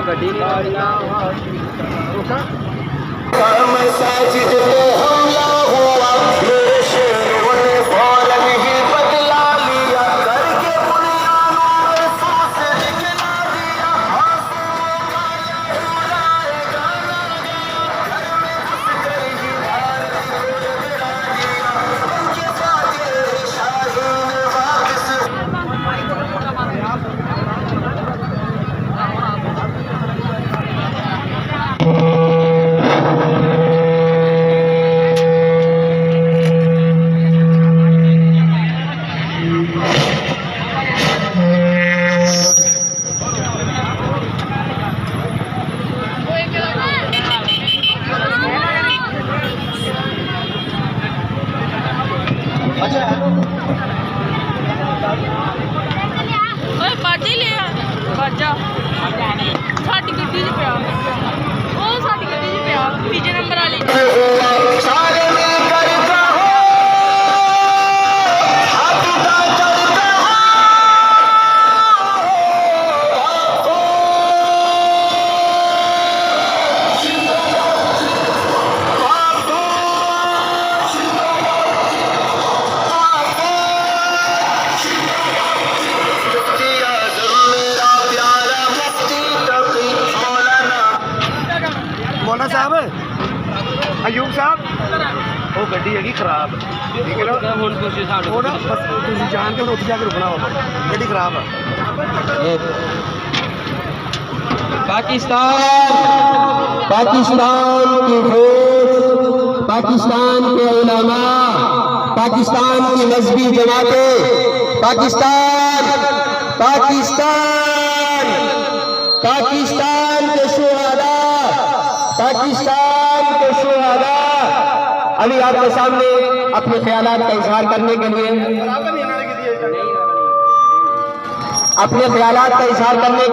गड्डी बाजा ही लिया बाजा साडी गड्डी च पिया वो साडी गड्डी च पिया तीजे नंबर वाली साहब अयूब साहब वो गड्डी हैगी खराब ठीक है ना वो ना बस तुम जानते हो जाके रुकना होगा गड्डी खराब है पाकिस्तान की फौज, पाकिस्तान के उलमा, पाकिस्तान की मजहबी जमातें, पाकिस्तान पाकिस्तान पाकिस्तान के शुहदा, पाकिस्तान के शुहदा अभी आपके सामने अपने ख्यालात का इजहार करने के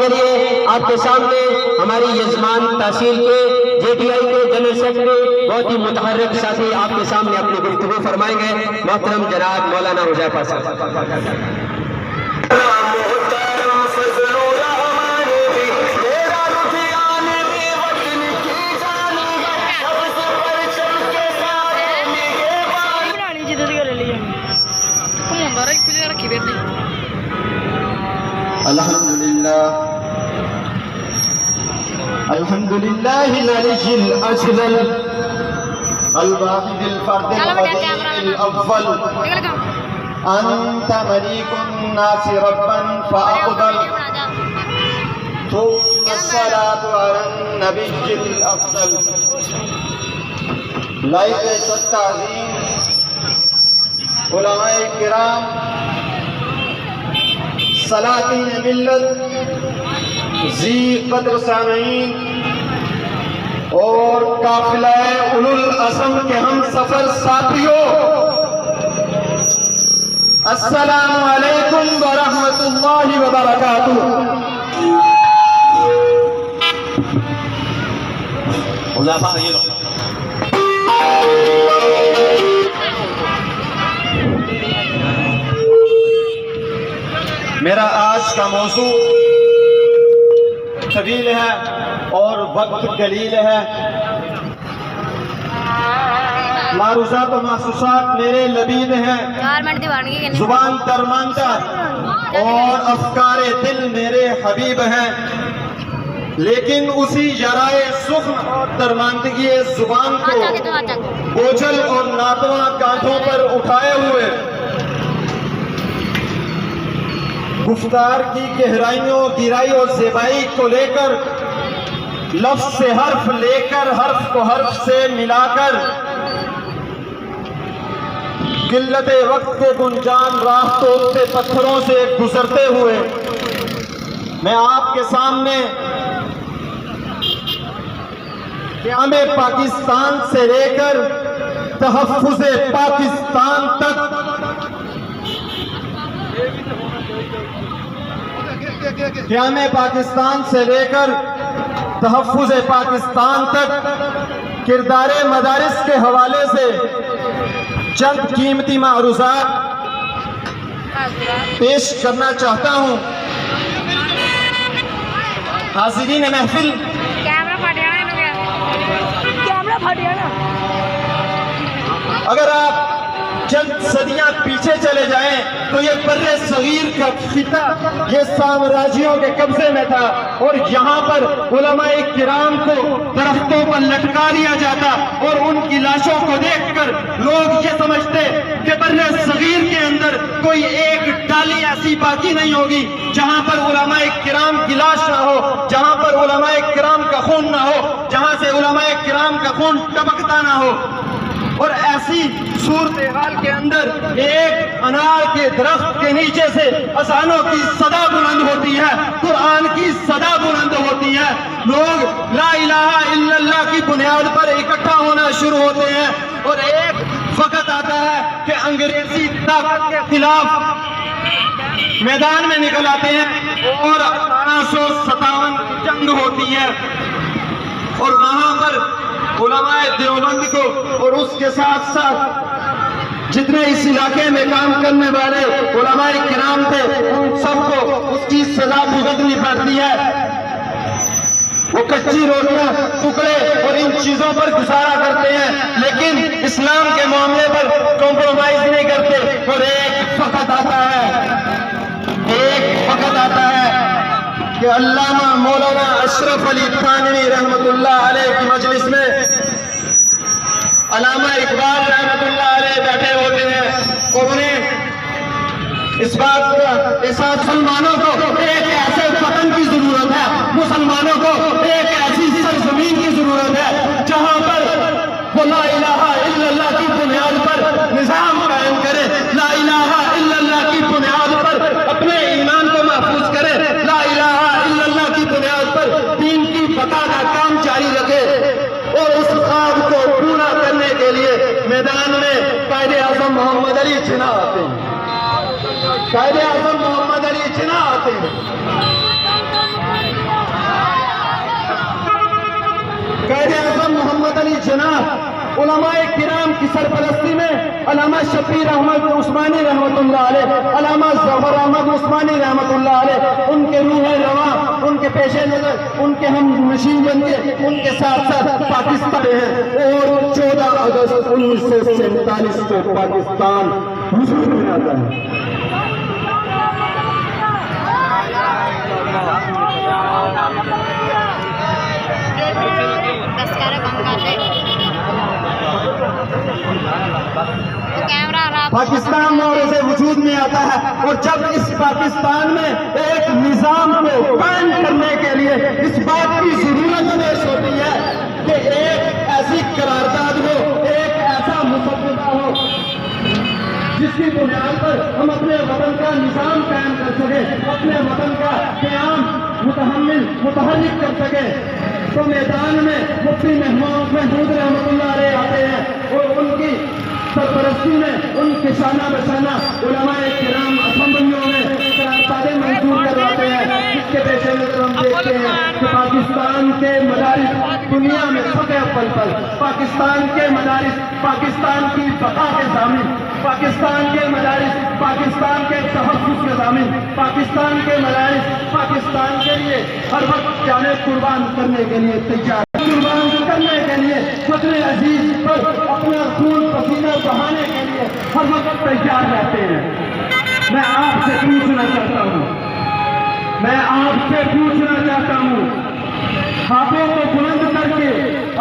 लिए आपके सामने हमारी यजमान तहसील के JTI के जनरल सेक्रेटरी बहुत ही मुतहर्रिक साथी आपके सामने अपनी गुफ्तगू फरमाएंगे। मोहतरम जनाब मौलाना हुज़ैफा साहब। अल्हम्दुलिल्लाहिल अलील अजल अल वाहिदिल फर्दिल अज़ीज़िल अव्वल अंत मलीकुन नास रब्बन फअक़बल अस्सलातु अलन नबिय्यिल अफ़ज़ल। लाइक़ तअज़ीम उलमाए किराम, सलातीन मिल्लत, जी कद्र सामीन और काफिला उलुल अज़म के हम सफर साथियों, अस्सलामु अलैकुम व रहमतुल्लाहि व बरकातुहू। मेरा आज का मौजू तवील है और वक्त कलील है। मारूज़ात और महसूसात मेरे लबीद हैं, जुबान दरमांदा और अफकारे दिल मेरे हबीब हैं, लेकिन उसी जराए सुख्न और दरमांदगी जुबान को बोझल और नातवा कांधों पर उठाए हुए गुफ्तार की गहराइयों, गिराई और ज़ेबाई को लेकर, लफ्ज़ से हर्फ लेकर, हर्फ को हर्फ से मिलाकर, किल्लते वक्त के गुंजान राह तोड़ते पत्थरों से गुजरते हुए मैं आपके सामने क़यामे पाकिस्तान से लेकर तहफ़्फ़ुज़े पाकिस्तान तक क़यामे पाकिस्तान से लेकर तहफ़्फ़ुज़े पाकिस्तान तक किरदारे मदारिस के हवाले से चंद कीमती मारूज़ात पेश करना चाहता हूँ। हाज़रीन महफिल, कैमरा फट जाना अगर आप चंद सदियां पीछे चले जाएं तो ये बर्रे सगीर का खिता ये साम्राज्यों के कब्जे में था और यहाँ पर उलमाए किराम को दरख्तों पर लटका दिया जाता और उनकी लाशों को देखकर लोग ये समझते कि बर्रे सगीर के अंदर कोई एक डाली ऐसी बाकी नहीं होगी जहाँ पर उलमाए किराम की लाश ना हो, जहाँ पर उलमाए किराम का खून ना हो, जहाँ से उलमाए किराम का खून टपकता ना हो। और ऐसी सूरत हाल के अंदर एक अनार के दरख्त के नीचे से अजानों की सदा बुलंद होती है, कुरान की सदा बुलंद होती है। लोग ला इलाहा इल्लल्लाह की बुनियाद पर इकट्ठा होना शुरू होते हैं और एक वक्त आता है कि अंग्रेजी ताकत के खिलाफ मैदान में निकल आते हैं और 1857 की जंग होती है और वहां पर उलमाए देवबंद को और उसके साथ साथ जितने इस इलाके में काम करने वाले उलमाए किराम थे उन सबको उसकी सजा भुगतनी पड़ती है। वो कच्ची रोटियां, टुकड़े और इन चीजों पर गुजारा करते हैं, लेकिन इस्लाम के मामले पर कॉम्प्रोमाइज नहीं करते। और एक वक्त आता है कि अल्लामा मौलाना अशरफ अली थानवी रहमतुल्लाह अलैह की मजलिस में अल्लामा इकबाल रहमतुल्लाह अलैह बैठे होते हैं और उन्हें इस बात का एहसास, मुसलमानों को एक ऐसे वतन की जरूरत है, मुसलमानों को एक ऐसी सरजमीन की जरूरत है जहां पर वो ला इलाहा इल्लल्लाह की बुनियाद पर निजाम कायम करे, ला इलाहा इल्लल्लाह की बुनियाद पर अपने ईमान को महफूज करे, ला इलाहा इल्लल्लाह की बुनियाद पर दीन की बका का काम जारी रखे। और उस ख्वाब को पूरा करने के लिए मैदान में कायदे आज़म मोहम्मद अली जिन्ना आते हैं, कायदे आज़म मोहम्मद अली जिन्ना आते हैं। कायदे आज़म मोहम्मद अली जिन्ना उलमाए किराम की सरपरस्ती में अल्लामा शफीर अहमद उस्मानी रहमतुल्लाह अलैह, अल्लामा ज़फर अहमद उस्मानी रहमतुल्लाह अलैह, उनके रूह रवा, उनके पेशे नजर, उनके हम नशीन बनके उनके साथ साथ पाकिस्तान हैं। और 14 अगस्त 1947 को पाकिस्तान वजूद में आता है। पाकिस्तान नौरे से वजूद में आता है और जब इस पाकिस्तान में एक निजाम को कायम करने के लिए इस बात की जरूरत पेश होती है कि एक ऐसी करारदाद हो, एक ऐसा मुसव्वदा हो जिसकी बुनियाद पर हम अपने वतन का निजाम कायम कर सके, अपने वतन का क़याम मुतहर्रिक कर सके। तो मैदान में मुफ्ती महमूद रहमतुल्लाह अलैह आते हैं और उनकी सरपरस्ती में उनके शाना बशाना उलमाए किराम असेंबलियों में करारदादें मंजूर करवाते हैं। इसके पेश नजर हम देखते हैं कि पाकिस्तान के मदारिस दुनिया में सबसे अव्वल पर, पाकिस्तान के मदारिस पाकिस्तान की बका के ज़ामिन, पाकिस्तान के मदारिस पाकिस्तान के तहफ़्फ़ुज़ के ज़ामिन, पाकिस्तान के मदारिस पाकिस्तान के लिए हर वक्त जाने कुर्बान करने के लिए तैयार, कुर्बान करने के लिए वतन अजीज पर अपना खून पसीना बहाने के लिए हर वक्त तैयार रहते हैं। मैं आपसे पूछना चाहता हूँ, हाथों को बुलंद करके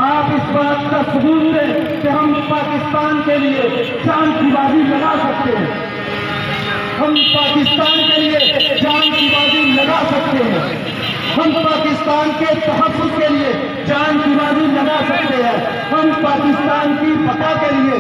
आप इस बात का सबूत दें कि हम पाकिस्तान के लिए जान की बाजी लगा सकते हैं, हम पाकिस्तान के लिए जान की बाजी लगा सकते हैं, हम पाकिस्तान के तहफ़्फ़ुज़ के लिए जान की बाजी लगा सकते हैं, हम पाकिस्तान की बका के लिए